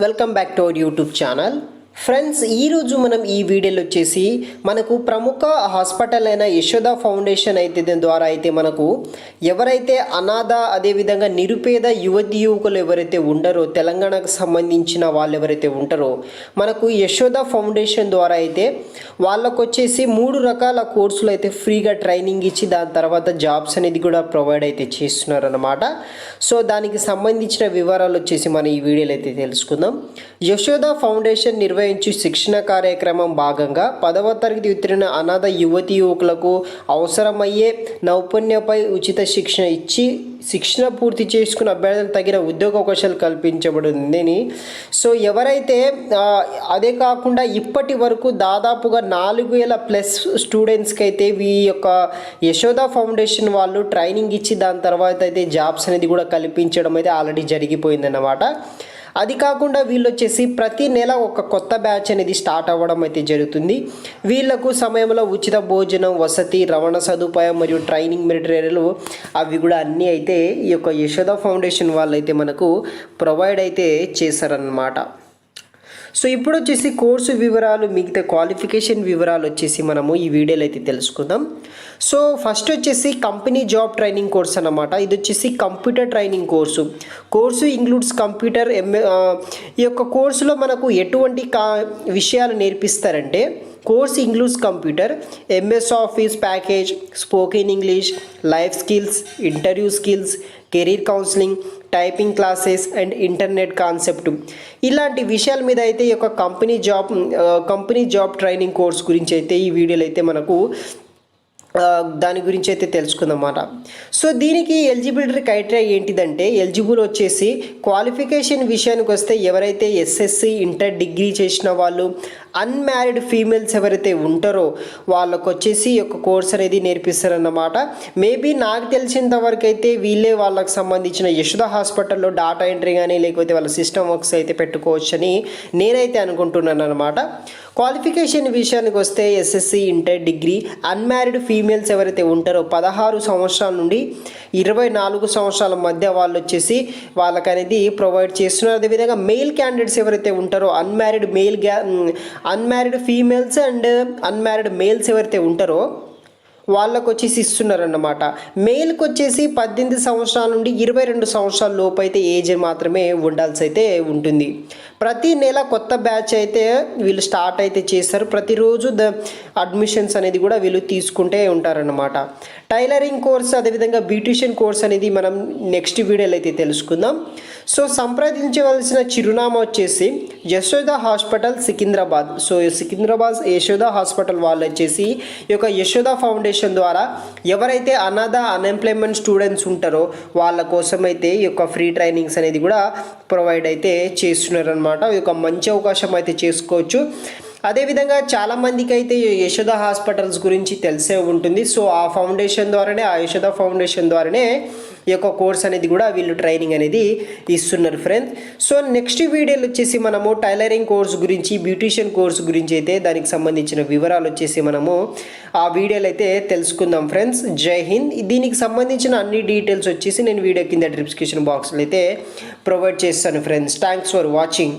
Welcome back to our YouTube channel. Friends, ఈరోజు మనం ఈ వీడియోలో వచ్చేసి మనకు ప్రముఖ హాస్పిటల్ అయిన యశోద ఫౌండేషన్ అయితే దీని ద్వారా అయితే మనకు ఎవరైతే అనాథ అదేవిధంగా నిరుపేద యువతి యువకులు ఎవరైతే ఉంటారో తెలంగాణకు సంబంధించిన వాళ్ళు ఎవరైతే ఉంటారో మనకు యశోద ఫౌండేషన్ ద్వారా అయితే వాళ్ళకు వచ్చేసి 3 రకాల కోర్సులు అయితే ఫ్రీగా ట్రైనింగ్ ఇచ్చి దాని తర్వాత జాబ్స్ అనేది కూడా ప్రొవైడ్ అయితే చేస్తున్నారన్నమాట. సో దానికి సంబంధించిన వివరాలు వచ్చేసి మనం ఈ వీడియోలో అయితే తెలుసుకుందాం. యశోద ఫౌండేషన్ నిర్వహించే శిక్షణ కార్యక్రమం భాగంగా 10వ తరగతి ఉత్తీర్ణ అనాథ యువతి యువకులకు అవసరమయ్యే నైపుణ్యపై ఉచిత శిక్షణ ఇచ్చి శిక్షణ పూర్తి చేసుకున్న అభ్యర్థులకు తగిన ఉద్యోగ అవకాశాలు కల్పించబడిందని. సో ఎవరైతే అదే కాకుండా ఇప్పటి వరకు దాదాపుగా 4000+ స్టూడెంట్స్కి అయితే ఈ యొక్క యశోద ఫౌండేషన్ వాళ్ళు ట్రైనింగ్ ఇచ్చి దాని తర్వాత అయితే జాబ్స్ అనేది కూడా కల్పించడం అయితే ఆల్రెడీ జరిగిపోయిందన్నమాట. అది కాకుండా వీళ్ళు వచ్చేసి ప్రతి నెల ఒక కొత్త బ్యాచ్ అనేది స్టార్ట్ అవ్వడం అయితే జరుగుతుంది. వీళ్ళకు సమయంలో ఉచిత భోజనం, వసతి, రవాణా సదుపాయం మరియు ట్రైనింగ్ మెటీరియల్ అవి కూడా అన్నీ అయితే ఈ యొక్క యశోద ఫౌండేషన్ వాళ్ళు అయితే మనకు ప్రొవైడ్ అయితే చేశారన్నమాట. సో ఇప్పుడు వచ్చేసి కోర్సు వివరాలు, మిగతా క్వాలిఫికేషన్ వివరాలు వచ్చేసి మనము ఈ వీడియోలో అయితే తెలుసుకుందాం. సో ఫస్ట్ వచ్చేసి కంపెనీ జాబ్ ట్రైనింగ్ కోర్స్ అన్నమాట. ఇది వచ్చేసి computer training course includes computer. ఈ యొక్క కోర్సులో మనకు ఎటువంటి విషయాలు నేర్పిస్తారంటే course includes computer, MS office package, spoken English, life skills, interview skills, career counselling, typing classes and internet concept. ఇలాంటి విషయాల మీద అయితే ఈ యొక్క కంపెనీ జాబ్ ట్రైనింగ్ కోర్స్ గురించి అయితే ఈ వీడియోలో అయితే మనకు దాని గురించి అయితే తెలుసుకుందన్నమాట. సో దీనికి ఎలిజిబిలిటీ క్రైటీరియా ఏంటిదంటే ఎలిజిబుల్ వచ్చేసి క్వాలిఫికేషన్ విషయానికి వస్తే ఎవరైతే ఎస్ఎస్సి, ఇంటర్, డిగ్రీ చేసిన వాళ్ళు, అన్మ్యారీడ్ ఫీమేల్స్ ఎవరైతే ఉంటారో వాళ్ళకు వచ్చేసి ఈ యొక్క కోర్స్ అనేది నేర్పిస్తారన్నమాట. మేబీ నాకు తెలిసినంత వరకు అయితే వీళ్ళే వాళ్ళకి సంబంధించిన యశోద హాస్పిటల్లో డాటా ఎంట్రీ కానీ లేకపోతే వాళ్ళ సిస్టమ్ వర్క్స్ అయితే పెట్టుకోవచ్చని నేనైతే అనుకుంటున్నాను అనమాట. క్వాలిఫికేషన్ విషయానికి వస్తే SSC, inter, degree, unmarried females ఎవరైతే ఉంటారో 16 సంవత్సరాల నుండి 24 సంవత్సరాల మధ్య వాళ్ళు వచ్చేసి వాళ్ళకి అనేది ప్రొవైడ్ చేస్తున్నారు. అదేవిధంగా మెయిల్ క్యాండిడేట్స్ ఎవరైతే ఉంటారో unmarried females and unmarried males ఎవరైతే ఉంటారో వాళ్ళకు వచ్చేసి ఇస్తున్నారన్నమాట. మెయిల్కి వచ్చేసి 18 సంవత్సరాల నుండి 22 సంవత్సరాల లోపు అయితే ఏజ్ మాత్రమే ఉండాల్సి అయితే ఉంటుంది. ప్రతి నెల కొత్త బ్యాచ్ అయితే వీళ్ళు స్టార్ట్ అయితే చేస్తారు. ప్రతిరోజు అడ్మిషన్స్ అనేది కూడా వీళ్ళు తీసుకుంటే ఉంటారన్నమాట. టైలరింగ్ కోర్స్ అదేవిధంగా బ్యూటిషియన్ కోర్స్ అనేది మనం నెక్స్ట్ వీడియోలో అయితే తెలుసుకుందాం. సో సంప్రదించవలసిన చిరునామా వచ్చేసి Yashoda hospital, Secunderabad. So Secunderabad Yashoda hospital వాళ్ళు వచ్చేసి ఈ యొక్క యశోద ఫౌండేషన్ ద్వారా ఎవరైతే అన్ఎంప్లాయ్మెంట్ స్టూడెంట్స్ ఉంటారో వాళ్ళ కోసం అయితే ఈ యొక్క ఫ్రీ ట్రైనింగ్స్ అనేది కూడా ప్రొవైడ్ అయితే చేస్తున్నారు అనమాట. ఈ యొక్క మంచి అవకాశం అయితే చేసుకోవచ్చు. అదేవిధంగా చాలామందికి అయితే యశోద హాస్పిటల్స్ గురించి తెలిసే ఉంటుంది. సో ఆ యశోద ఫౌండేషన్ ద్వారానే ఈ యొక్క కోర్స్ అనేది కూడా వీళ్ళు ట్రైనింగ్ అనేది ఇస్తున్నారు ఫ్రెండ్స్. సో నెక్స్ట్ వీడియోలో వచ్చేసి మనము టైలరింగ్ కోర్స్ గురించి, బ్యూటిషియన్ కోర్స్ గురించి అయితే దానికి సంబంధించిన వివరాలు వచ్చేసి మనము ఆ వీడియోలో అయితే తెలుసుకుందాం ఫ్రెండ్స్. జై హింద్. దీనికి సంబంధించిన అన్ని డీటెయిల్స్ వచ్చేసి నేను వీడియో కింద డిస్క్రిప్షన్ బాక్స్లో అయితే ప్రొవైడ్ చేస్తాను ఫ్రెండ్స్. Thanks for watching.